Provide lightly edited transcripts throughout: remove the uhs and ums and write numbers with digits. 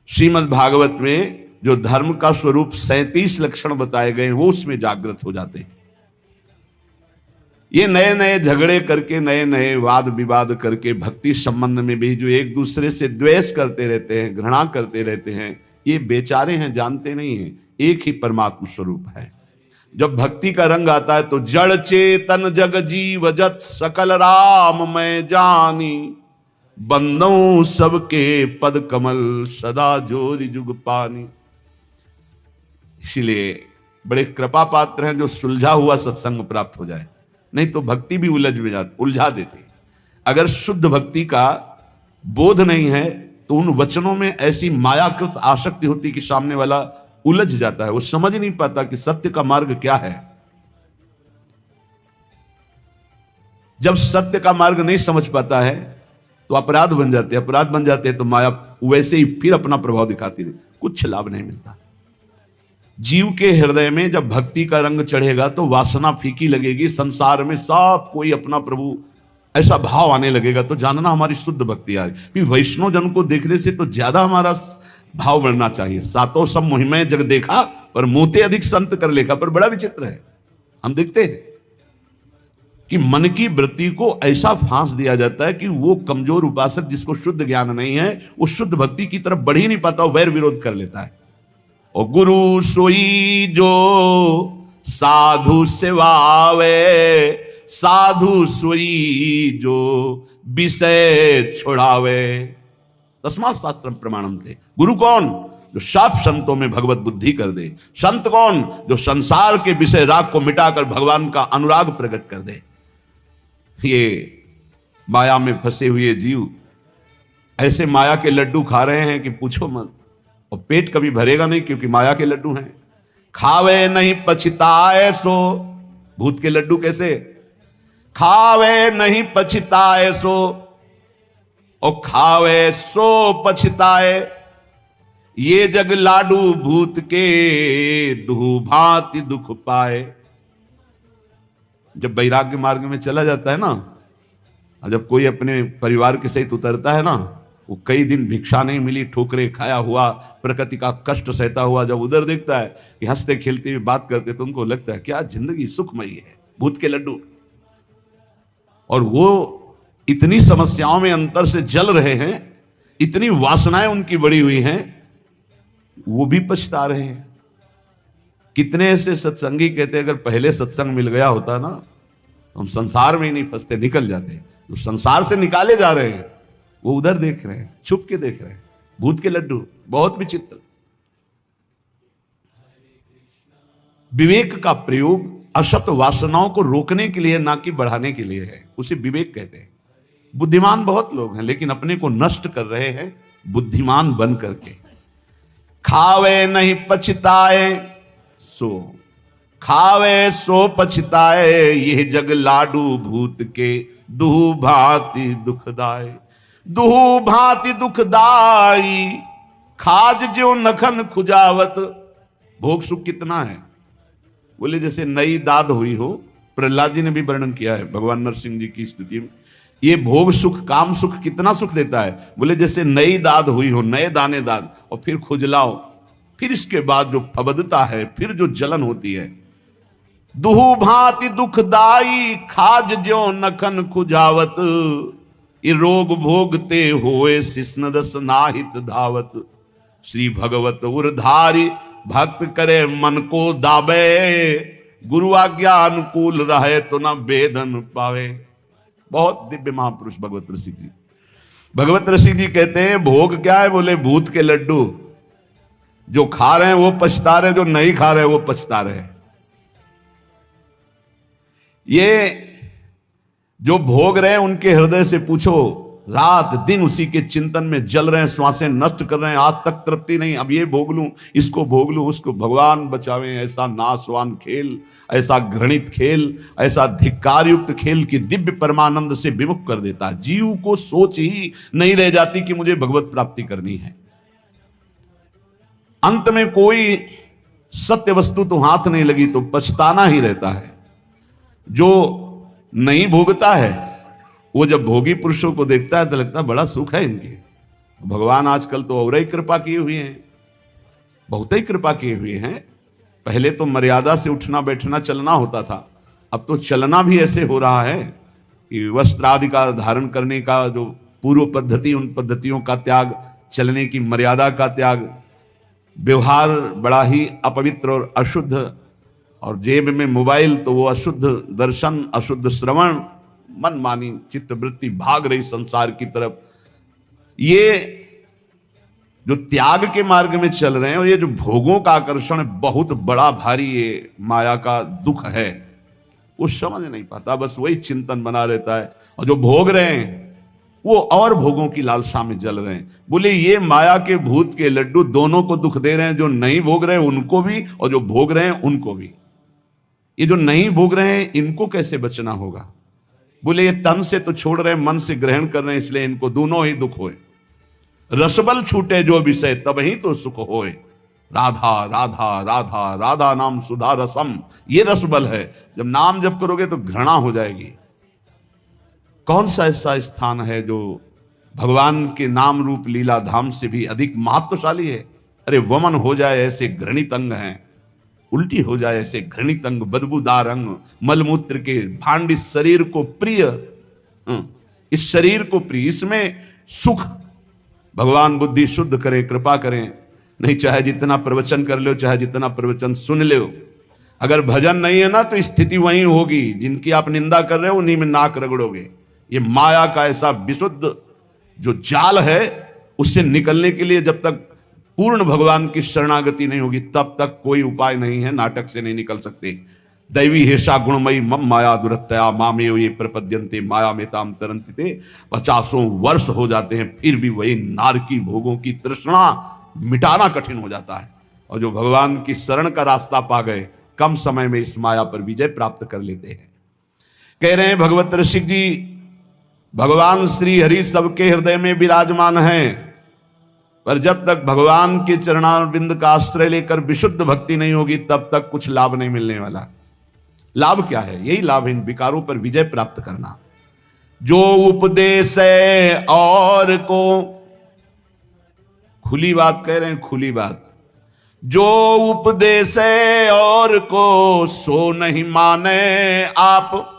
श्रीमद् भागवत में जो धर्म का स्वरूप 37 लक्षण बताए गए वो उसमें जागृत हो जाते हैं। ये नए नए झगड़े करके, नए नए वाद विवाद करके, भक्ति संबंध में भी जो एक दूसरे से द्वेष करते रहते हैं, घृणा करते रहते हैं, ये बेचारे हैं, जानते नहीं हैं एक ही परमात्मा स्वरूप है। जब भक्ति का रंग आता है तो जड़ चेतन जग जीव जत सकल राम मैं जानी, बंदों सबके पद कमल सदा जोरि जुग पानी। इसीलिए बड़े कृपा पात्र हैं जो सुलझा हुआ सत्संग प्राप्त हो जाए, नहीं तो भक्ति भी उलझा देती। अगर शुद्ध भक्ति का बोध नहीं है तो उन वचनों में ऐसी मायाकृत आसक्ति होती कि सामने वाला उलझ जाता है, वो समझ नहीं पाता कि सत्य का मार्ग क्या है। जब सत्य का मार्ग नहीं समझ पाता है तो अपराध बन जाते हैं, अपराध बन जाते हैं तो माया वैसे ही फिर अपना प्रभाव दिखाती है, कुछ लाभ नहीं मिलता। जीव के हृदय में जब भक्ति का रंग चढ़ेगा तो वासना फीकी लगेगी, संसार में सब कोई अपना प्रभु ऐसा भाव आने लगेगा, तो जानना हमारी शुद्ध भक्ति आ रही। वैष्णव जन को देखने से तो ज्यादा हमारा भाव बढ़ना चाहिए। सातों सब मुहिमें जग देखा पर मोते अधिक संत कर लेखा। पर बड़ा विचित्र है, हम देखते हैं कि मन की वृत्ति को ऐसा फांस दिया जाता है कि वो कमजोर उपासक जिसको शुद्ध ज्ञान नहीं है वो शुद्ध भक्ति की तरफ बढ़ ही नहीं पाता, वैर विरोध कर लेता है। और गुरु सोई जो साधु सेवावे, साधु सोई जो विषय छोड़ावे, तस्मात् शास्त्रम प्रमाणम थे। गुरु कौन? जो सब संतों में भगवत बुद्धि कर दे। संत कौन? जो संसार के विषय राग को मिटाकर भगवान का अनुराग प्रकट कर दे। ये माया में फंसे हुए जीव ऐसे माया के लड्डू खा रहे हैं कि पूछो मत, और पेट कभी भरेगा नहीं क्योंकि माया के लड्डू हैं। खावे नहीं पछताए सो, भूत के लड्डू कैसे? खावे नहीं पछताए सो, और खावे सो पछताए, ये जग लाडू भूत के दु भांति दुख पाए। जब वैराग्य मार्ग में चला जाता है ना, और जब कोई अपने परिवार के सहित उतरता है ना, वो कई दिन भिक्षा नहीं मिली, ठोकरे खाया हुआ, प्रकृति का कष्ट सहता हुआ जब उधर देखता है कि हंसते खेलते हुए बात करते तो उनको लगता है क्या जिंदगी सुखमयी है, भूत के लड्डू। और वो इतनी समस्याओं में अंतर से जल रहे हैं, इतनी वासनाएं उनकी बढ़ी हुई हैं, वो भी पछता रहे हैं। कितने ऐसे सत्संगी कहते अगर पहले सत्संग मिल गया होता ना तो हम संसार में ही नहीं फंसते, निकल जाते। जो संसार से निकाले जा रहे हैं वो उधर देख रहे हैं, छुप के देख रहे हैं, भूत के लड्डू। बहुत विचित्र। विवेक का प्रयोग असत वासनाओं को रोकने के लिए ना कि बढ़ाने के लिए है, उसे विवेक कहते हैं। बुद्धिमान बहुत लोग हैं लेकिन अपने को नष्ट कर रहे हैं बुद्धिमान बन करके। खावे नहीं पछताए सो, खावे सो पछताए, ये जग लाडू भूत के दुहु भांति दुखदाई। दुहु भांति दुखदाई, खाज जो नखन खुजावत। भोग सुख कितना है? बोले जैसे नई दाद हुई हो। प्रहलाद जी ने भी वर्णन किया है भगवान नरसिंह जी की स्तुति में। ये भोग सुख, काम सुख कितना सुख देता है? बोले जैसे नई दाद हुई हो, नए दाने दाद, और फिर खुजलाओ, फिर इसके बाद जो फबदता है, फिर जो जलन होती है। दुहु भांति दुखदाई, खाज ज्यों नखन खुजावत। ये रोग भोगते होए शिष्ण रस नाहित धावत। श्री भगवत उरधारी, भक्त करे मन को दाबे। गुरु आज्ञा अनुकूल रहे तो न वेदन पावे। बहुत दिव्य महापुरुष भगवत रसिक जी। भगवत रसिक जी कहते हैं भोग क्या है? बोले भूत के लड्डू। जो खा रहे हैं वो पछता रहे, जो नहीं खा रहे वो पछता रहे। ये जो भोग रहे हैं उनके हृदय से पूछो, रात दिन उसी के चिंतन में जल रहे हैं, श्वासें नष्ट कर रहे हैं, आज तक तृप्ति नहीं, अब ये भोग लूं, इसको भोग लूं, उसको। भगवान बचावे ऐसा नाशवान खेल, ऐसा घृणित खेल, ऐसा धिक्कार युक्त खेल कि दिव्य परमानंद से विमुख कर देता है। जीव को सोच ही नहीं रह जाती कि मुझे भगवत प्राप्ति करनी है। अंत में कोई सत्य वस्तु तो हाथ नहीं लगी तो पछताना ही रहता है। जो नहीं भोगता है वो जब भोगी पुरुषों को देखता है तो लगता है बड़ा सुख है इनके, भगवान आजकल तो और ही कृपा किए हुए हैं, बहुत ही कृपा किए हुए हैं। पहले तो मर्यादा से उठना बैठना चलना होता था, अब तो चलना भी ऐसे हो रहा है कि वस्त्र आदि का धारण करने का जो पूर्व पद्धति, उन पद्धतियों का त्याग, चलने की मर्यादा का त्याग, व्यवहार बड़ा ही अपवित्र और अशुद्ध, और जेब में मोबाइल तो वो अशुद्ध दर्शन, अशुद्ध श्रवण, मनमानी चित्तवृत्ति भाग रही संसार की तरफ। ये जो त्याग के मार्ग में चल रहे हैं, और ये जो भोगों का आकर्षण बहुत बड़ा भारी ये माया का दुख है, वो समझ नहीं पाता, बस वही चिंतन बना रहता है। और जो भोग रहे हैं वो और भोगों की लालसा में जल रहे हैं। बोले ये माया के भूत के लड्डू दोनों को दुख दे रहे हैं, जो नहीं भोग रहे हैं उनको भी और जो भोग रहे हैं उनको भी। ये जो नहीं भोग रहे हैं इनको कैसे बचना होगा? बोले ये तन से तो छोड़ रहे हैं, मन से ग्रहण कर रहे हैं, इसलिए इनको दोनों ही दुख होए। रसबल छूटे जो विषय तब ही तो सुख होए। राधा राधा राधा राधा नाम सुधा रसम, ये रसबल है। जब नाम जप करोगे तो घृणा हो जाएगी। कौन सा ऐसा स्थान है जो भगवान के नाम रूप लीला धाम से भी अधिक महत्वशाली है? अरे वमन हो जाए ऐसे घृणित अंग हैं, उल्टी हो जाए ऐसे घृणित अंग, बदबूदार अंग, मलमूत्र के भांड इस शरीर को प्रिय, इस शरीर को प्रिय, इसमें सुख। भगवान बुद्धि शुद्ध करे, कृपा करें। नहीं चाहे जितना प्रवचन कर लो, चाहे जितना प्रवचन सुन लो, अगर भजन नहीं है ना तो स्थिति वही होगी। जिनकी आप निंदा कर रहे हो उन्हीं में नाक रगड़ोगे। ये माया का ऐसा विशुद्ध जो जाल है, उससे निकलने के लिए जब तक पूर्ण भगवान की शरणागति नहीं होगी तब तक कोई उपाय नहीं है। नाटक से नहीं निकल सकते। दैवी हेषा गुणमयी मम माया दुरत्तया मामेव ये प्रपद्यन्ते माया में ताम तरन्ति। 50 वर्ष हो जाते हैं फिर भी वही नारकी भोगों की तृष्णा मिटाना कठिन हो जाता है। और जो भगवान की शरण का रास्ता पा गए, कम समय में इस माया पर विजय प्राप्त कर लेते हैं। कह रहे हैं भगवत ऋषिक जी, भगवान श्री हरि सबके हृदय में विराजमान हैं, पर जब तक भगवान के चरणारविंद का आश्रय लेकर विशुद्ध भक्ति नहीं होगी तब तक कुछ लाभ नहीं मिलने वाला। लाभ क्या है? यही लाभ है इन विकारों पर विजय प्राप्त करना। जो उपदेश है और को, खुली बात कह रहे हैं, खुली बात, जो उपदेश है और को सो नहीं माने आप।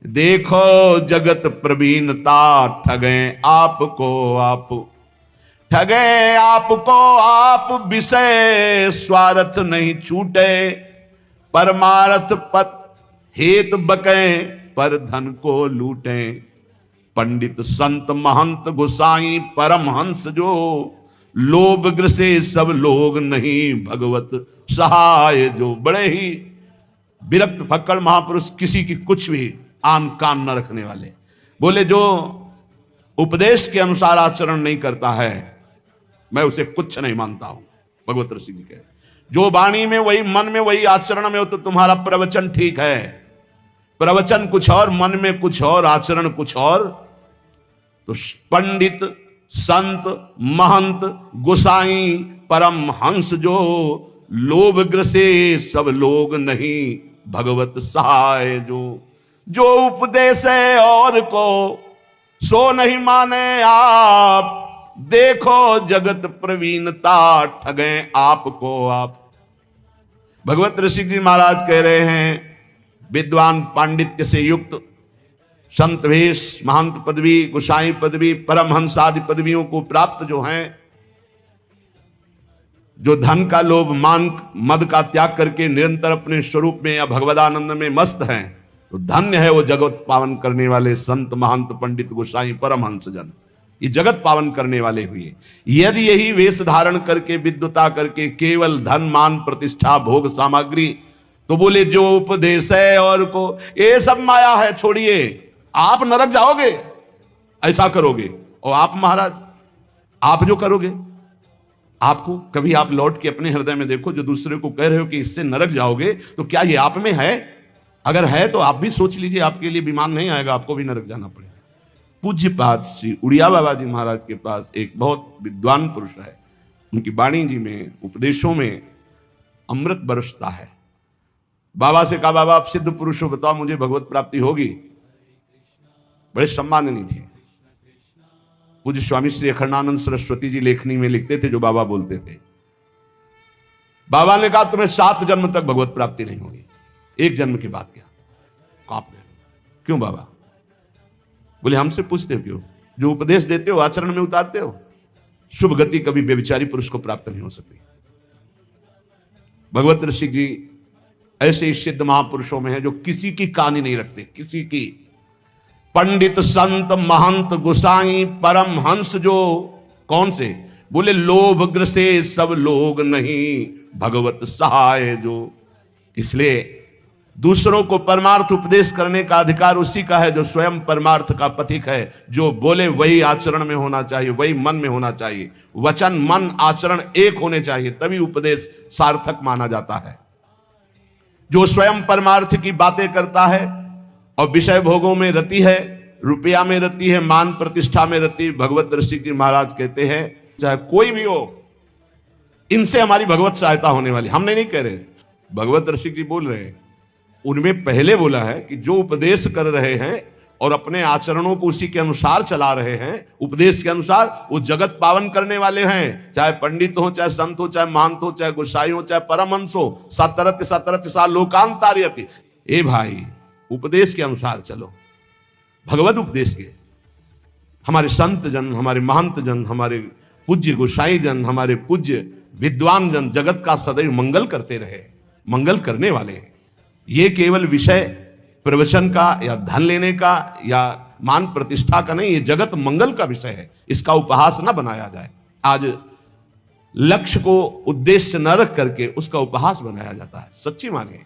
देखो जगत प्रवीणता ठगे आपको आप, ठगे आपको आप। विषय स्वार्थ नहीं छूटे, परमार्थ पत हेत बके पर धन को लूटे। पंडित संत महंत गोसाई परमहंस जो, लोभ ग्रसे सब लोग नहीं भगवत सहाय जो। बड़े ही विरक्त फक्कड़ महापुरुष, किसी की कुछ भी आन कान न रखने वाले। बोले जो उपदेश के अनुसार आचरण नहीं करता है मैं उसे कुछ नहीं मानता हूं। भगवत ऋषि जी कहे जो वाणी में वही, मन में वही, आचरण में हो तो तुम्हारा प्रवचन ठीक है। प्रवचन कुछ और, मन में कुछ और, आचरण कुछ और। तो पंडित संत महंत गोसाई परम हंस जो, लोभ ग्रसे सब लोग नहीं भगवत सहाय जो। जो उपदेश है और को सो नहीं माने आप। देखो जगत प्रवीणता ठगे आपको आप। भगवत ऋषि जी महाराज कह रहे हैं विद्वान पांडित्य से युक्त, संत वेश, महंत पदवी, गोसाई पदवी, परमहंस आदि पदवियों को प्राप्त जो हैं, जो धन का लोभ मान मद का त्याग करके निरंतर अपने स्वरूप में या भगवदानंद में मस्त हैं, तो धन्य है वो जगत पावन करने वाले संत महंत पंडित गोसाई परमहंस जन। ये जगत पावन करने वाले हुए। यदि यही वेश धारण करके विद्वता करके केवल धन मान प्रतिष्ठा भोग सामग्री, तो बोले जो उपदेश है और को, ये सब माया है, छोड़िए, आप नरक जाओगे ऐसा करोगे। और आप महाराज, आप जो करोगे, आपको कभी आप लौट के अपने हृदय में देखो, जो दूसरे को कह रहे हो कि इससे नरक जाओगे, तो क्या ये आप में है? अगर है तो आप भी सोच लीजिए, आपके लिए विमान नहीं आएगा, आपको भी नरक जाना पड़ेगा। पूज्यपाद श्री उड़िया बाबा जी महाराज के पास एक बहुत विद्वान पुरुष है, उनकी वाणी जी में, उपदेशों में अमृत बरसता है। बाबा से कहा, बाबा आप सिद्ध पुरुष हो, बताओ मुझे भगवत प्राप्ति होगी? बड़े सम्माननीय थे। पूज्य स्वामी श्री अखंडानंद सरस्वती जी लेखनी में लिखते थे जो बाबा बोलते थे। बाबा ने कहा तुम्हें 7 जन्म तक भगवत प्राप्ति नहीं होगी, 1 जन्म की बात क्या? कांप गए। क्यों बाबा? बोले हमसे पूछते हो क्यों? जो उपदेश देते हो आचरण में उतारते हो। शुभ गति कभी बेविचारी पुरुष को प्राप्त नहीं हो सकती। भगवत ऋषि जी ऐसे सिद्ध महापुरुषों में है जो किसी की कहानी नहीं रखते, किसी की। पंडित संत महंत गोसाई परम हंस जो कौन से? बोले लोभ ग्रसे सब लोग नहीं, भगवत सहाय जो। इसलिए दूसरों को परमार्थ उपदेश करने का अधिकार उसी का है जो स्वयं परमार्थ का पथिक है। जो बोले वही आचरण में होना चाहिए, वही मन में होना चाहिए। वचन मन आचरण एक होने चाहिए, तभी उपदेश सार्थक माना जाता है। जो स्वयं परमार्थ की बातें करता है और विषय भोगों में रति है, रुपया में रति है, मान प्रतिष्ठा में रति, भगवत ऋषि जी महाराज कहते हैं चाहे कोई भी हो, इनसे हमारी भगवत सहायता होने वाली। हमने नहीं कह रहे, भगवत ऋषि जी बोल रहे हैं। उनमें पहले बोला है कि जो उपदेश कर रहे हैं और अपने आचरणों को उसी के अनुसार चला रहे हैं, उपदेश के अनुसार, वो जगत पावन करने वाले हैं। चाहे पंडित हो, चाहे संत हो, चाहे महंत हो, चाहे गोसाई हो, चाहे परमहंस हो। सतरत सतरत सा लोकांतार्यति। ए भाई, उपदेश के अनुसार चलो, भगवत उपदेश के। हमारे संत जन, हमारे महंत जन, हमारे पूज्य गोसाई जन, हमारे पूज्य विद्वान जन जगत का सदैव मंगल करते रहे, मंगल करने वाले हैं। ये केवल विषय प्रवचन का या धन लेने का या मान प्रतिष्ठा का नहीं, ये जगत मंगल का विषय है। इसका उपहास न बनाया जाए। आज लक्ष्य को उद्देश्य न रख करके उसका उपहास बनाया जाता है। सच्ची माने,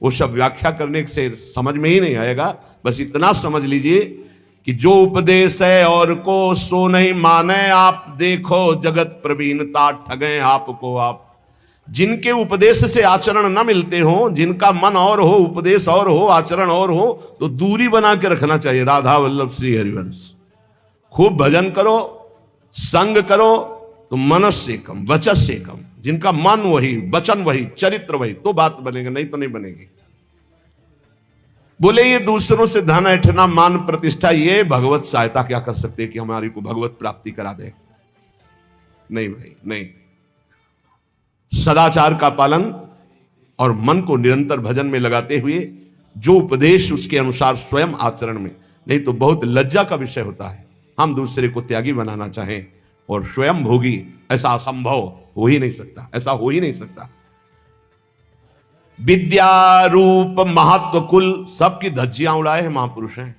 वो सब व्याख्या करने से समझ में ही नहीं आएगा। बस इतना समझ लीजिए कि जो उपदेश है और को सो नहीं माने आप, देखो जगत प्रवीणता ठगे आपको आप। जिनके उपदेश से आचरण न मिलते हो, जिनका मन और हो, उपदेश और हो, आचरण और हो, तो दूरी बना के रखना चाहिए। राधा वल्लभ श्री हरिवंश। खूब भजन करो, संग करो, तो मनस से कम वचस से कम। जिनका मन वही, वचन वही, चरित्र वही, तो बात बनेगी, नहीं तो नहीं बनेगी। बोले ये दूसरों से धन ऐठना, मान प्रतिष्ठा, ये भगवत सहायता क्या कर सकते हैं कि हमारी को भगवत प्राप्ति करा दे? नहीं भाई, नहीं। सदाचार का पालन और मन को निरंतर भजन में लगाते हुए जो उपदेश उसके अनुसार स्वयं आचरण में, नहीं तो बहुत लज्जा का विषय होता है हम दूसरे को त्यागी बनाना चाहें और स्वयं भोगी। ऐसा असंभव हो ही नहीं सकता, ऐसा हो ही नहीं सकता। विद्या रूप महत्व कुल सबकी धज्जियां उड़ाए हैं महापुरुष हैं।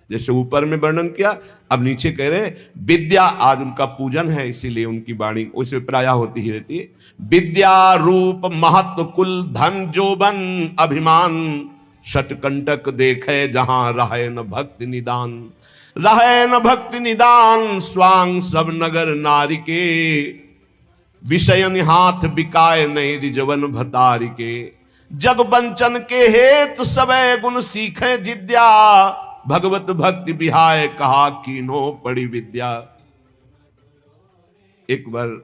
जैसे ऊपर में वर्णन किया, अब नीचे कह रहे विद्या, आज उनका पूजन है इसीलिए उनकी वाणी उसे प्राय होती ही रहती है। विद्या रूप महत्व कुल धन जोबन अभिमान, षटकंटक देखे जहां रहे न भक्ति निदान। रहे न भक्ति निदान स्वांग सब नगर नारी के, विषयन हाथ बिकाए नहीं रिजवन भतारी के। जग बंचन के हेतु सबे गुण सीखे जिद्या, भगवत भक्ति बिहाय कहा कीनो पड़ी विद्या। एक बार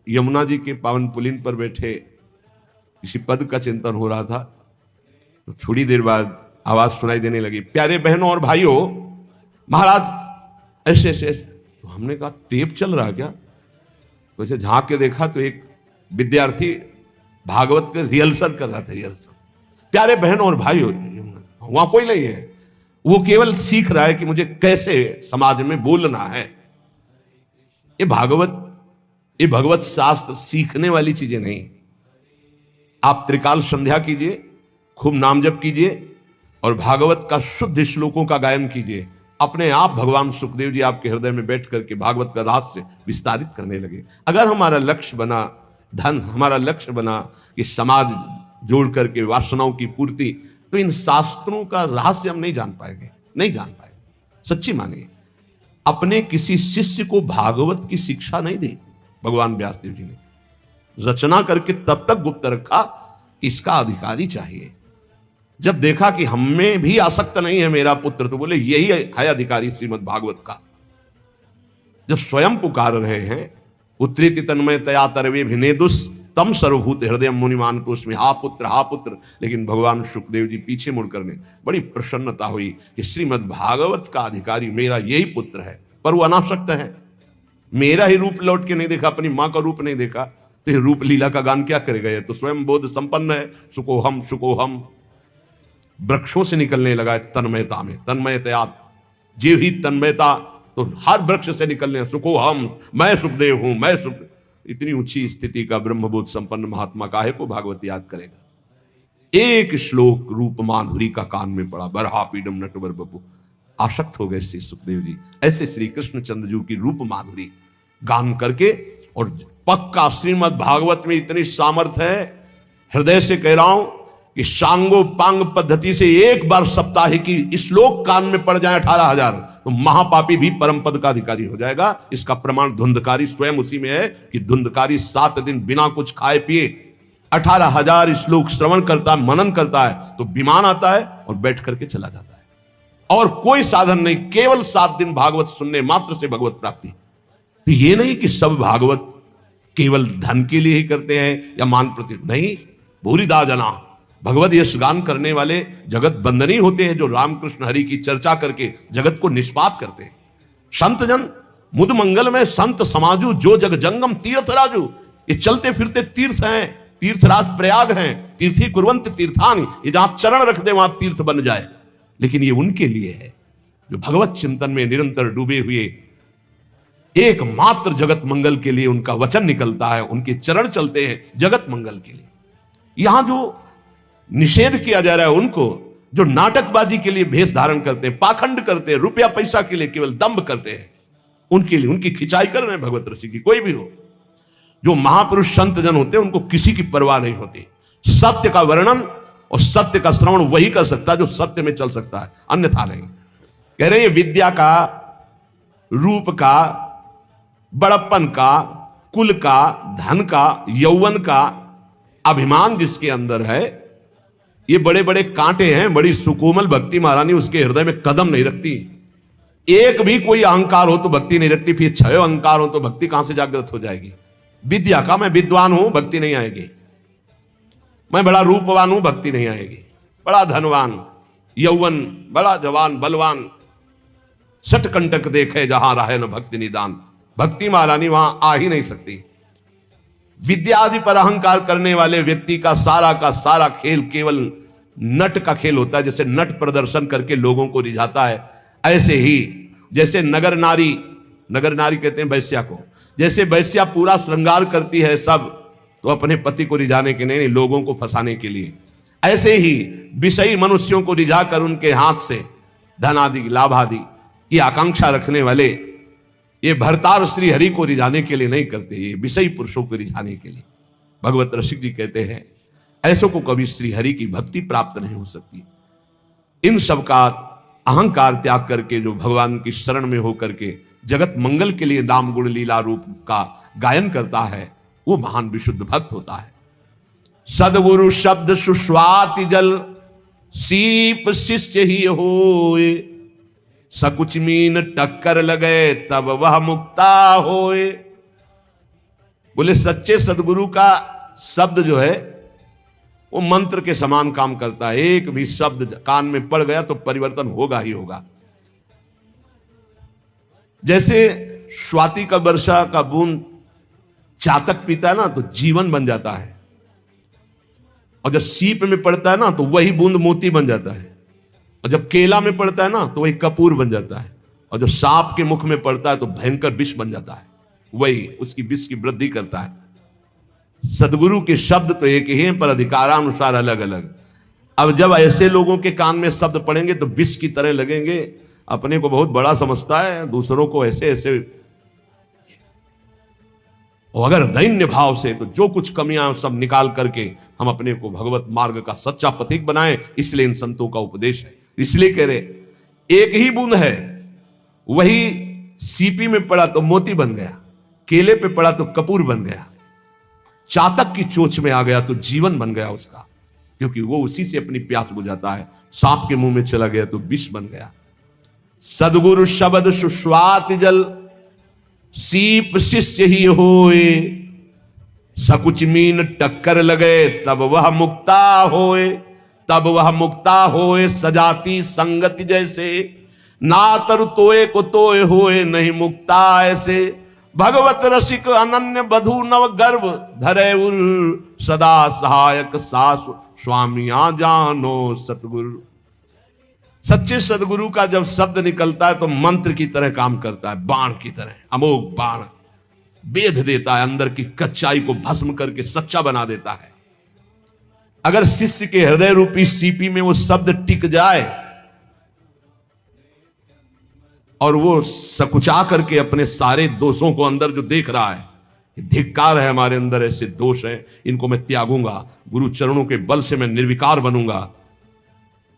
यमुना जी के पावन पुलिन पर बैठे किसी पद का चिंतन हो रहा था, तो थोड़ी देर बाद आवाज सुनाई देने लगी, प्यारे बहनों और भाइयों, महाराज ऐसे ऐसे। तो हमने कहा टेप चल रहा क्या? तो ऐसे झांक के देखा तो एक विद्यार्थी भागवत के रिहर्सल कर रहा था। रिहर्सल, प्यारे बहनों और भाइयों, वहां कोई नहीं है, वो केवल सीख रहा है कि मुझे कैसे समाज में बोलना है। ये भगवत शास्त्र सीखने वाली चीजें नहीं। आप त्रिकाल संध्या कीजिए, खूब नाम जप कीजिए और भागवत का शुद्ध श्लोकों का गायन कीजिए। अपने आप भगवान सुखदेव जी आपके हृदय में बैठ करके भागवत का रहस्य विस्तारित करने लगे। अगर हमारा लक्ष्य बना धन, हमारा लक्ष्य बना कि समाज जोड़ करके वासनाओं की पूर्ति, तो इन शास्त्रों का रहस्य हम नहीं जान पाएंगे, नहीं जान पाएंगे। सच्ची मानिए, अपने किसी शिष्य को भागवत की शिक्षा नहीं दी भगवान व्यासदेव जी ने। रचना करके तब तक गुप्त रखा, इसका अधिकारी चाहिए। जब देखा कि हमें भी आसक्त नहीं है मेरा पुत्र, तो बोले यही है अधिकारी श्रीमद् भागवत का। जब स्वयं पुकार रहे हैं, पुत्रीति तन्मय तया तरवे भिनेदुस तम सर्वभूत हृदय मुनिमान, तो उसमें हा पुत्र। लेकिन भगवान सुखदेव जी पीछे मुड़ करने बड़ी प्रसन्नता हुई कि श्रीमद् भागवत का अधिकारी मेरा यही पुत्र है। पर वो अनासक्त है। मेरा ही रूप लौट के नहीं देखा, अपनी मां का रूप नहीं देखा, तो ये रूप लीला का गान क्या करेगा? ये तो स्वयं बोध संपन्न है। सुकोहम सुकोहम वृक्षों से निकलने लगा है तन्मयता में, तन्मयता जे ही तन्मयता, तो हर वृक्ष से निकलने, सुकोहम मैं सुखदेव हूं, मैं सुख। इतनी ऊंची स्थिति का ब्रह्मबोध संपन्न महात्मा काहे को भागवत याद करेगा? एक श्लोक रूप माधुरी का कान में पड़ा, बरहा पीडम नटवर बपू, आसक्त हो गए श्री सुखदेव जी। ऐसे श्री कृष्णचंद्र जी की रूप माधुरी गान करके, और पक्का श्रीमद् भागवत में इतनी सामर्थ्य है, हृदय से कह रहा हूं कि सांगो पांग पद्धति से एक बार सप्ताह की श्लोक कान में पड़ जाए 18,000, तो महापापी भी परम पद का अधिकारी हो जाएगा। इसका प्रमाण धुंधकारी स्वयं उसी में है कि धुंधकारी 7 दिन बिना कुछ खाए पिए 18,000 श्लोक श्रवण करता है, मनन करता है, तो विमान आता है और बैठ करके चला जाता है, और कोई साधन नहीं, केवल 7 दिन भागवत सुनने मात्र से भगवत प्राप्ति। तो ये नहीं कि सब भागवत केवल धन के लिए ही करते हैं या मान प्रति, नहीं। भूरिदा जना भगवत यश गान करने वाले जगत बंदनी होते हैं, जो रामकृष्ण हरि की चर्चा करके जगत को निष्पाप करते हैं। संत जन मुद मंगल में संत समाजू, जो जग जंगम तीर्थ राजू, ये चलते फिरते तीर्थ हैं, तीर्थराज प्रयाग हैं, तीर्थी कुर्वंत तीर्थान, ये जहां चरण रख दे वहां तीर्थ बन जाए। लेकिन ये उनके लिए है जो भगवत चिंतन में निरंतर डूबे हुए, एकमात्र जगत मंगल के लिए उनका वचन निकलता है, उनके चरण चलते हैं जगत मंगल के लिए। यहां जो निषेध किया जा रहा है उनको, जो नाटकबाजी के लिए भेष धारण करते हैं, पाखंड करते हैं, रुपया पैसा के लिए केवल दंभ करते हैं, उनके लिए उनकी खिंचाई कर रहे हैं भगवत ऋषि की। कोई भी हो, जो महापुरुष संत जन होते हैं उनको किसी की परवाह नहीं होती। सत्य का वर्णन और सत्य का श्रवण वही कर सकता है जो सत्य में चल सकता है, अन्यथा नहीं। कह रहे हैं विद्या का, रूप का, बड़प्पन का, कुल का, धन का, यौवन का अभिमान जिसके अंदर है, ये बड़े बड़े कांटे हैं। बड़ी सुकोमल भक्ति महारानी उसके हृदय में कदम नहीं रखती। एक भी कोई अहंकार हो तो भक्ति नहीं रखती, फिर 6 अहंकार हो तो भक्ति कहां से जागृत हो जाएगी? विद्या का, मैं विद्वान हूं, भक्ति नहीं आएगी। मैं बड़ा रूपवान हूं, भक्ति नहीं आएगी। बड़ा धनवान, यौवन, बड़ा जवान, बलवान, सटकंटक देखे जहां रहे न भक्ति निदान, भक्ति महारानी वहां आ ही नहीं सकती। विद्या आदि पर अहंकार करने वाले व्यक्ति का सारा खेल केवल नट का खेल होता है। जैसे नट प्रदर्शन करके लोगों को रिझाता है, ऐसे ही जैसे नगर नारी कहते हैं वैश्या को, जैसे वैश्या पूरा श्रृंगार करती है सब, तो अपने पति को रिझाने के नहीं, लोगों को फंसाने के लिए, ऐसे ही विषयी मनुष्यों को रिझाकर उनके हाथ से धन आदि, लाभ आदि की आकांक्षा रखने वाले ये भरतार श्री हरि को रिझाने के लिए नहीं करते, ये विषयी पुरुषों को रिझाने के लिए। भगवत रसिक जी कहते हैं ऐसों को कभी श्री हरि की भक्ति प्राप्त नहीं हो सकती। इन सब का अहंकार त्याग करके जो भगवान की शरण में होकर के जगत मंगल के लिए नाम गुण लीला रूप का गायन करता है, वो महान विशुद्ध भक्त होता है। सदगुरु शब्द सुस्वाति जल, सीप शिष्य ही होए, सकुच मीन टक्कर लगे तब वह मुक्ता होए। बोले सच्चे सदगुरु का शब्द जो है वो मंत्र के समान काम करता है। एक भी शब्द कान में पड़ गया तो परिवर्तन होगा ही होगा। जैसे स्वाति का वर्षा का बूंद चातक पीता है ना तो जीवन बन जाता है, और जब सीप में पड़ता है ना तो वही बूंद मोती बन जाता है, और जब केला में पड़ता है ना तो वही कपूर बन जाता है, और जब सांप के मुख में पड़ता है तो भयंकर विष बन जाता है, वही उसकी विष की वृद्धि करता है। सदगुरु के शब्द तो एक ही हैं पर अधिकारानुसार अलग अलग। अब जब ऐसे लोगों के कान में शब्द पड़ेंगे तो विष की तरह लगेंगे। अपने को बहुत बड़ा समझता है, दूसरों को ऐसे ऐसे। और अगर दैन्य भाव से तो जो कुछ कमियां सब निकाल करके हम अपने को भगवत मार्ग का सच्चा पथिक बनाएं, इसलिए इन संतों का उपदेश है। इसलिए कह रहे एक ही बूंद है, वही सीपी में पड़ा तो मोती बन गया, केले पे पड़ा तो कपूर बन गया, चातक की चोंच में आ गया तो जीवन बन गया उसका, क्योंकि वो उसी से अपनी प्यास बुझाता है। सांप के मुंह में चला गया तो विष बन गया। सदगुरु शब्द सुस्वाति जल, सीप शिष्य ही होए, सकुच मीन टक्कर लगे तब वह मुक्ता होए, तब वह मुक्ता होए। सजाती संगति जैसे ना तरु तोए को तोए होए नहीं मुक्ता ऐसे, भगवत रसिक अनन्य बधु नव गर्भ धरे उर, सदा सहायक सास स्वामिया जानो सतगुरु। सच्चे सदगुरु का जब शब्द निकलता है तो मंत्र की तरह काम करता है, बाण की तरह, अमोघ बाण बेध देता है, अंदर की कच्चाई को भस्म करके सच्चा बना देता है। अगर शिष्य के हृदय रूपी सीपी में वो शब्द टिक जाए और वो सकुचा करके अपने सारे दोषों को अंदर जो देख रहा है, धिक्कार है हमारे अंदर ऐसे दोष हैं, इनको मैं त्यागूंगा, गुरु चरणों के बल से मैं निर्विकार बनूंगा।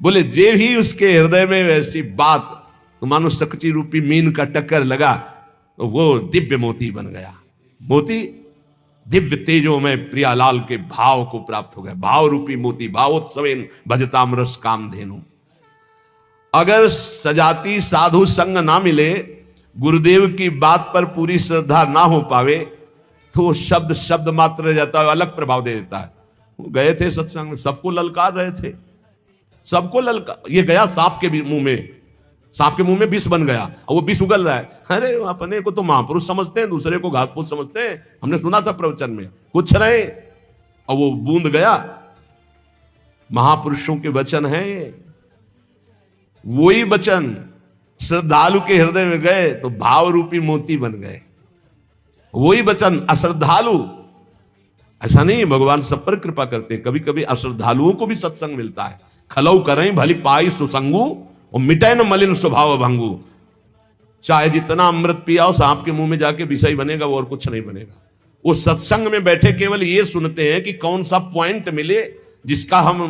बोले जे ही उसके हृदय में वैसी बात, तो मानो सकची रूपी मीन का टक्कर लगा तो वो दिव्य मोती बन गया। मोती दिव्य तेजों में प्रियालाल के भाव को प्राप्त हो गया। भाव रूपी मोती, भावोत्सवेन भजताम रस कामधेनु। अगर सजाती साधु संग ना मिले, गुरुदेव की बात पर पूरी श्रद्धा ना हो पावे, तो वो शब्द शब्द मात्र रह जाता है, अलग प्रभाव दे देता है। वो गए थे सत्संग में, सबको ललकार रहे थे, सबको ललकार। ये गया सांप के मुंह में, सांप के मुंह में विष बन गया और वो विष उगल रहा है। अरे अपने को तो महापुरुष समझते हैं, दूसरे को घासपूस समझते हैं, हमने सुना था प्रवचन में, कुछ नहीं। और वो बूंद गया। महापुरुषों के वचन है ये, वही वचन श्रद्धालु के हृदय में गए तो भाव रूपी मोती बन गए। वही वचन अश्रद्धालु, ऐसा नहीं भगवान सब पर कृपा करते, कभी कभी अश्रद्धालुओं को भी सत्संग मिलता है। खलऊ करें भली पाई सुसंगु और मिटे न मलिन स्वभाव भंगु। चाहे जितना अमृत पियाओ, सांप के मुंह में जाके विषय बनेगा, वो और कुछ नहीं बनेगा। वो सत्संग में बैठे केवल ये सुनते हैं कि कौन सा पॉइंट मिले जिसका हम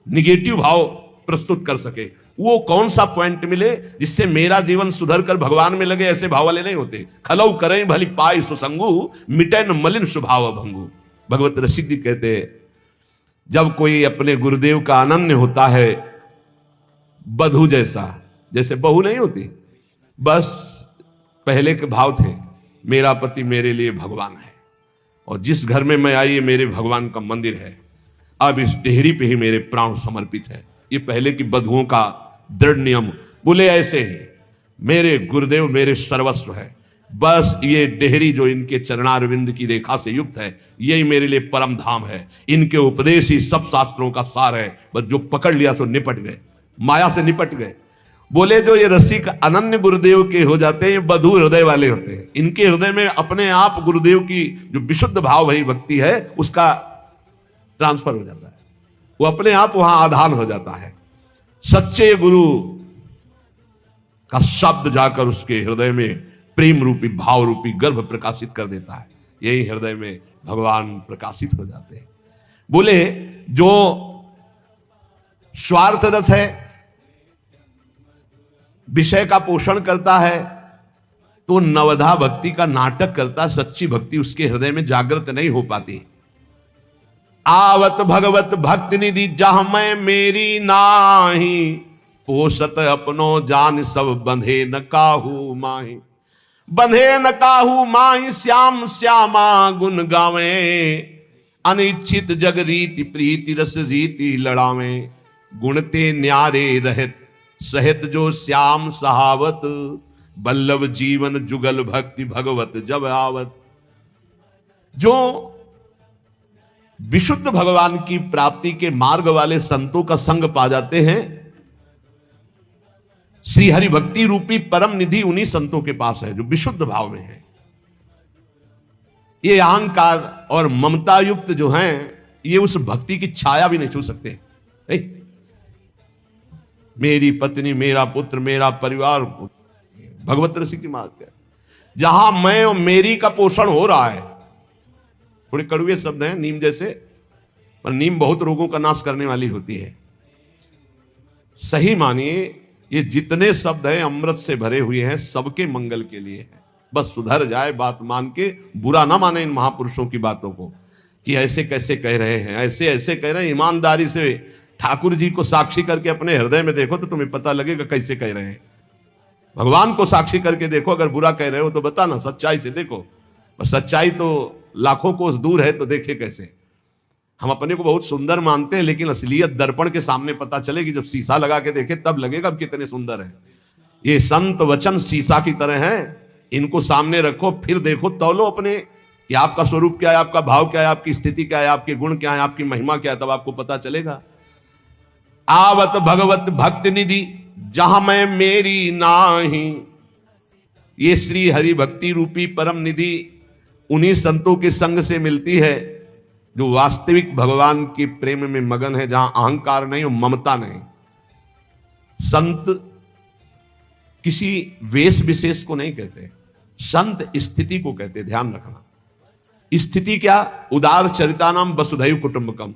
निगेटिव भाव प्रस्तुत कर सके, वो कौन सा पॉइंट मिले जिससे मेरा जीवन सुधर कर भगवान में लगे, ऐसे भाव वाले नहीं होते। खलऊ करें भली पाई सुसंगु मिटे न मलिन स्वभाव भंगु। भगवत रसिक जी कहते हैं, जब कोई अपने गुरुदेव का अनन्य होता है, बधू जैसा, जैसे बहू नहीं होती, बस पहले के भाव थे, मेरा पति मेरे लिए भगवान है और जिस घर में मैं आई ये मेरे भगवान का मंदिर है, अब इस डेहरी पे ही मेरे प्राण समर्पित है। ये पहले की बधुओं का दृढ़ नियम। बोले ऐसे ही मेरे गुरुदेव मेरे सर्वस्व है, बस ये डेहरी जो इनके चरणारविंद की रेखा से युक्त है, यही मेरे लिए परम धाम है। इनके उपदेश ही सब शास्त्रों का सार है, बस जो पकड़ लिया तो निपट गए, माया से निपट गए। बोले जो ये रसिक अनन्य गुरुदेव के हो जाते हैं, ये बधू हृदय वाले होते हैं। इनके हृदय में अपने आप गुरुदेव की जो विशुद्ध भाव भई भक्ति है उसका ट्रांसफर हो जाता है, वो अपने आप वहां आधान हो जाता है। सच्चे गुरु का शब्द जाकर उसके हृदय में प्रेम रूपी भाव रूपी गर्भ प्रकाशित कर देता है, यही हृदय में भगवान प्रकाशित हो जाते हैं। बोले जो स्वार्थ रस है, विषय का पोषण करता है, तो नवधा भक्ति का नाटक करता, सच्ची भक्ति उसके हृदय में जागृत नहीं हो पाती। आवत भगवत भक्ति निधि जह मैं मेरी नाही, पोषत अपनो जान सब बंधे न काहू माही। बंधे न काहू माही श्याम श्यामा गुण गावे, अनिच्छित जग रीति प्रीति रस रीति लड़ावे। गुणते न्यारे रहत सहित जो श्याम सहावत, बल्लभ जीवन जुगल भक्ति भगवत जब आवत। जो विशुद्ध भगवान की प्राप्ति के मार्ग वाले संतों का संग पा जाते हैं, श्री हरि भक्ति रूपी परम निधि उन्हीं संतों के पास है जो विशुद्ध भाव में है। ये अहंकार और ममता युक्त जो हैं, ये उस भक्ति की छाया भी नहीं छू सकते। नहीं? मेरी पत्नी, मेरा पुत्र, मेरा परिवार, भगवत रसिक की मात है। जहां मैं और मेरी का पोषण हो रहा है, थोड़े कड़वे शब्द हैं नीम जैसे, पर नीम बहुत रोगों का नाश करने वाली होती है। सही मानिए, ये जितने शब्द हैं अमृत से भरे हुए हैं, सबके मंगल के लिए है। बस सुधर जाए, बात मान के बुरा ना माने इन महापुरुषों की बातों को कि ऐसे कैसे कह रहे हैं, ऐसे ऐसे कह रहे हैं। ईमानदारी से ठाकुर जी को साक्षी करके अपने हृदय में देखो तो तुम्हें पता लगेगा कैसे कह रहे हैं। भगवान को साक्षी करके देखो, अगर बुरा कह रहे हो तो बताना, सच्चाई से देखो। और सच्चाई तो लाखों कोस दूर है, तो देखे कैसे। हम अपने को बहुत सुंदर मानते हैं, लेकिन असलियत दर्पण के सामने पता चलेगी। जब शीशा लगा के देखे तब लगेगा अब कितने सुंदर है। ये संत वचन शीशा की तरह हैं, इनको सामने रखो, फिर देखो, तौलो अपने कि आपका स्वरूप क्या है, आपका भाव क्या है, आपकी स्थिति क्या है, आपके गुण क्या है, आपकी महिमा क्या है, तब आपको पता चलेगा। आवत भगवत भक्ति निधि जहां मैं मेरी नाही, ये श्री हरि भक्ति रूपी परम निधि उन्हीं संतों के संग से मिलती है जो वास्तविक भगवान के प्रेम में मगन है, जहां अहंकार नहीं और ममता नहीं। संत किसी वेश विशेष को नहीं कहते, संत स्थिति को कहते, ध्यान रखना। स्थिति क्या? उदार चरितानाम वसुधैव कुटुंबकम,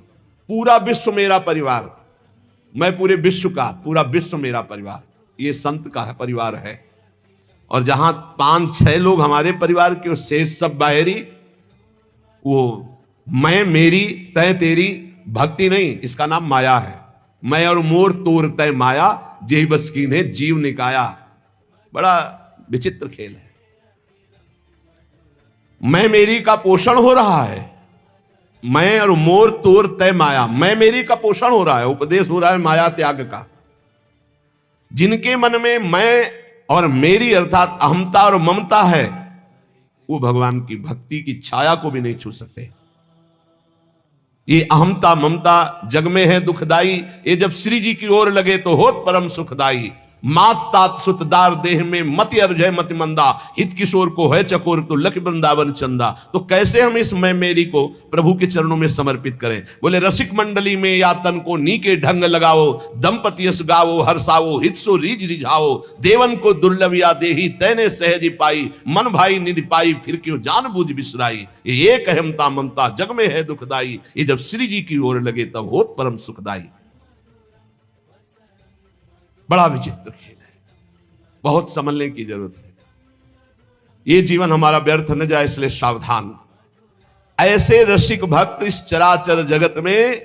पूरा विश्व मेरा परिवार, मैं पूरे विश्व का, पूरा विश्व मेरा परिवार, ये संत का है, परिवार है। और जहां 5-6 लोग हमारे परिवार के, शेष सब बाहरी, वो मैं मेरी तय तेरी भक्ति नहीं, इसका नाम माया है। मैं और मोर तोर तय माया, जेहि बस कीन्हे जीव निकाया। बड़ा विचित्र खेल है। मैं मेरी का पोषण हो रहा है, मैं और मोर तोर तय माया, मैं मेरी का पोषण हो रहा है, उपदेश हो रहा है माया त्याग का। जिनके मन में मैं और मेरी अर्थात अहमता और ममता है, वो भगवान की भक्ति की छाया को भी नहीं छू सकते। ये अहमता ममता जग में है दुखदाई, ये जब श्री जी की ओर लगे तो होत परम सुखदाई। मात तात सुतदार देह में मति अर्जय मति मंदा, हित किशोर को है चकोर तो लख वृंदावन चंदा। तो कैसे हम इस मैं मेरी को प्रभु के चरणों में समर्पित करें? बोले रसिक मंडली में या तन को नी के ढंग लगाओ, दंपति यस गावो हर्षावो, हित सो रीज रिझाओ। देवन को दुर्लभ या देही तैने सहज पाई, मन भाई निधि पाई फिर क्यों जान बूझ बिसराई। ये एक अहमता ममता जग में है दुखदाई, ये जब श्री जी की ओर लगे तब होत परम सुखदाई। बड़ा विचित्र खेल है, बहुत समझने की जरूरत है। ये जीवन हमारा व्यर्थ न जाए, इसलिए सावधान। ऐसे रसिक भक्त इस चराचर जगत में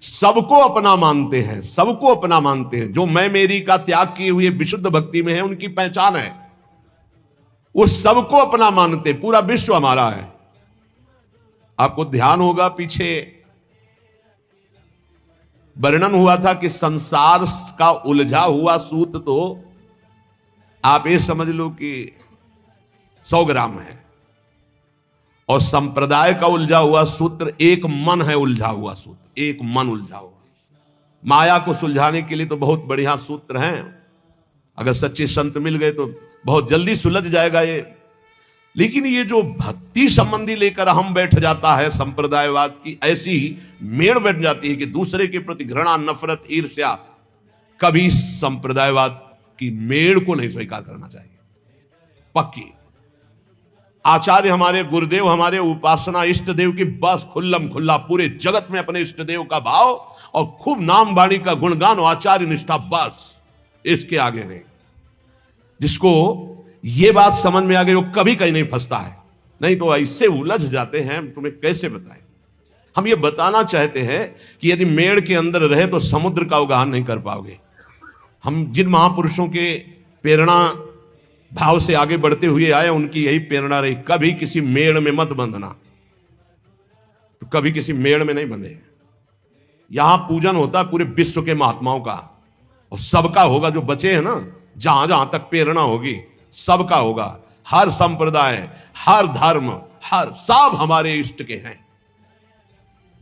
सबको अपना मानते हैं, सबको अपना मानते हैं। जो मैं मेरी का त्याग किए हुए विशुद्ध भक्ति में है, उनकी पहचान है, वो सबको अपना मानते। पूरा विश्व हमारा है। आपको ध्यान होगा, पीछे वर्णन हुआ था कि संसार का उलझा हुआ सूत तो आप ये समझ लो कि 100 ग्राम है, और संप्रदाय का उलझा हुआ सूत्र एक मन है, उलझा हुआ सूत्र एक मन उलझा हुआ। माया को सुलझाने के लिए तो बहुत बढ़िया सूत्र हैं, अगर सच्चे संत मिल गए तो बहुत जल्दी सुलझ जाएगा ये। लेकिन ये जो भक्ति संबंधी लेकर हम बैठ जाता है संप्रदायवाद की, ऐसी मेड़ बैठ जाती है कि दूसरे के प्रति घृणा, नफरत, ईर्ष्या, कभी संप्रदायवाद की मेड़ को नहीं स्वीकार करना चाहिए। पक्की आचार्य हमारे गुरुदेव, हमारे उपासना इष्ट देव की बस खुल्लम खुल्ला पूरे जगत में अपने इष्ट देव का भाव और खूब नाम वाणी का गुणगान और आचार्य निष्ठा, बस इसके आगे नहीं। जिसको ये बात समझ में आ गई वो कभी कहीं नहीं फंसता है, नहीं तो ऐसे उलझ जाते हैं, तुम्हें कैसे बताएं। हम ये बताना चाहते हैं कि यदि मेड़ के अंदर रहे तो समुद्र का उगान नहीं कर पाओगे। हम जिन महापुरुषों के प्रेरणा भाव से आगे बढ़ते हुए आए, उनकी यही प्रेरणा रही, कभी किसी मेड़ में मत बंधना। तो कभी किसी मेड़ में नहीं बंधे। यहां पूजन होता है पूरे विश्व के महात्माओं का, और सबका होगा, जो बचे हैं ना, जहां जहां तक प्रेरणा होगी सबका होगा। हर संप्रदाय, हर धर्म, हर सब हमारे इष्ट के हैं।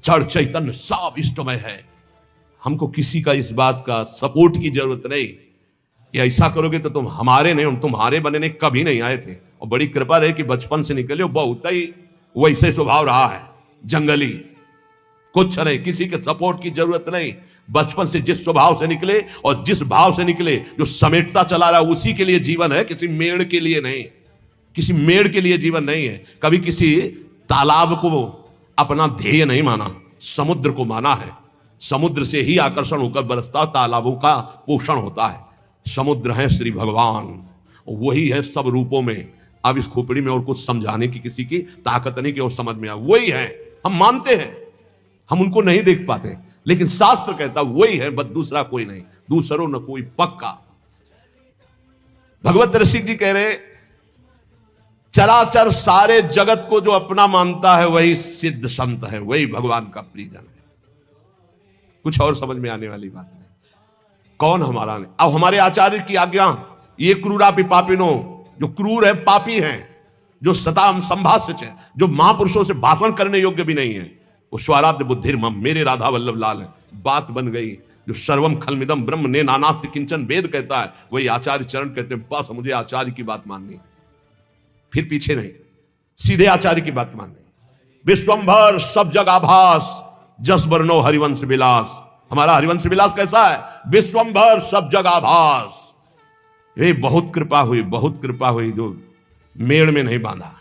जड़ चैतन्य सब इष्टमय है। हमको किसी का इस बात का सपोर्ट की जरूरत नहीं कि ऐसा करोगे तो तुम हमारे नहीं, हम तुम्हारे बनने कभी नहीं आए थे। और बड़ी कृपा रहे कि बचपन से निकले बहुत ही वैसे स्वभाव रहा है, जंगली, कुछ नहीं, किसी के सपोर्ट की जरूरत नहीं। बचपन से जिस स्वभाव से निकले और जिस भाव से निकले, जो समेटता चला रहा उसी के लिए जीवन है, किसी मेड़ के लिए नहीं। किसी मेड़ के लिए जीवन नहीं है। कभी किसी तालाब को अपना ध्येय नहीं माना, समुद्र को माना है। समुद्र से ही आकर्षण होकर बरसता, तालाबों का पोषण होता है। समुद्र है श्री भगवान, वही है सब रूपों में। अब इस खोपड़ी में और कुछ समझाने की किसी की ताकत नहीं कि और समझ में आए। वही है, हम मानते हैं, हम उनको नहीं देख पाते, लेकिन शास्त्र कहता वही है, बस दूसरा कोई नहीं, दूसरों न कोई पक्का। भगवत रसिक जी कह रहे, चराचर सारे जगत को जो अपना मानता है वही सिद्ध संत है, वही भगवान का प्रियजन है। कुछ और समझ में आने वाली बात नहीं। कौन हमारा नहीं। अब हमारे आचार्य की आज्ञा, ये क्रूरापि पापिनो, जो क्रूर है, पापी हैं, जो सताम संभाष्य है, जो महापुरुषों से भाषण करने योग्य भी नहीं है, वो स्वराध्य बुद्धिर्मम, मेरे राधा वल्लभ लाल है। बात बन गई। जो सर्वम खलमिदम ब्रह्म ने नानास्ति किंचन वेद कहता है, वही आचार्य चरण कहते हैं, बस मुझे आचार्य की बात माननी, फिर पीछे नहीं, सीधे आचार्य की बात माननी। विश्वंभर सब जग आभास, जस बरनो हरिवंश विलास। हमारा हरिवंश विलास कैसा है? विश्वंभर सब जग आभास। ये बहुत कृपा हुई, बहुत कृपा हुई, जो मेड़ में नहीं बांधा।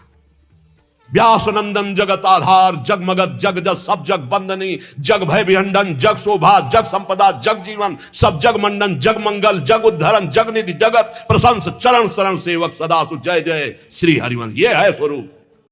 व्यास नंदन जगत आधार, जग मगत जग जस, सब जग बंदनी, जग भय विहंडन, जग शोभा, जग संपदा, जग जीवन, सब जग मंडन, जग मंगल, जग उद्धरण, जग निधि, जगत प्रशंस, चरण शरण सेवक सदा सु, जय जय श्री हरिवंश। ये है स्वरूप।